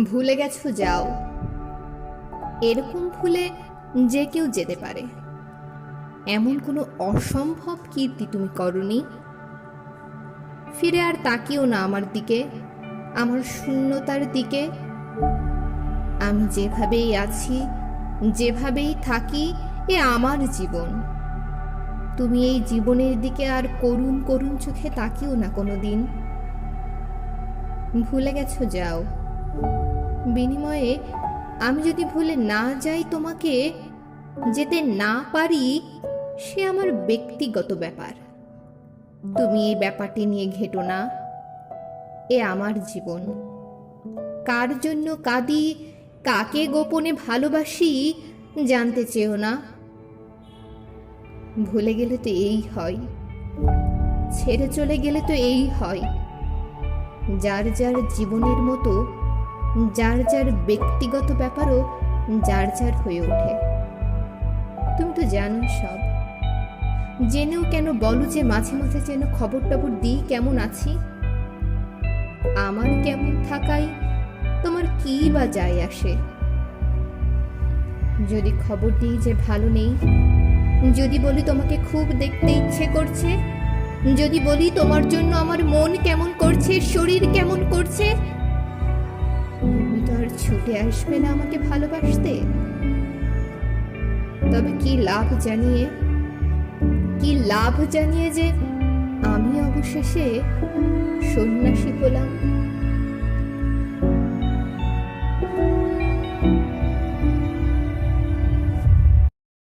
ভুলে গেছো, যাও। এরকম ভুলে যে কেউ যেতে পারে, এমন কোনো অসম্ভব কীর্তি তুমি করনি। ফিরে আর তাকিও না আমার দিকে, আমার শূন্যতার দিকে। আমি যেভাবেই আছি, যেভাবেই থাকি, এ আমার জীবন। তুমি এই জীবনের দিকে আর করুণ করুণ চোখে তাকিও না কোনো দিন। ভুলে গেছো, যাও। বিনিময়ে আমি যদি ভুলে না যাই তোমাকে, যেতে না পারি, সে আমার ব্যক্তিগত ব্যাপার। তুমি এই ব্যাপারটি নিয়ে ঘেঁটো না। এ আমার জীবন। কার জন্য কাঁদি, কাকে গোপনে ভালোবাসি, জানতে চেও না। ভুলে গেলে তো এই হয়, ছেড়ে চলে গেলে তো এই হয়। যার যার জীবনের মতো যার যার ব্যক্তিগত ব্যাপারও যার যার হয়ে ওঠে। তুমি তো জানো সব, জেনেও কেন বলো যে মাঝে মাঝে যেন খবর টবর দিই কেমন আছি। আমার কেমন থাকাই তোমার কি বা যায় আসে? যদি খবর দিই যে ভালো নেই, যদি বলি তোমাকে খুব দেখতে ইচ্ছে করছে, যদি বলি তোমার জন্য আমার মন কেমন করছে, শরীর কেমন করছে, তুমি তো আর ছুটে আসবে না আমাকে ভালোবাসতে। তবে কি লাভ জানিয়ে, কি লাভ জানিয়ে যে আমি অবশেষে সন্ন্যাসী হলাম।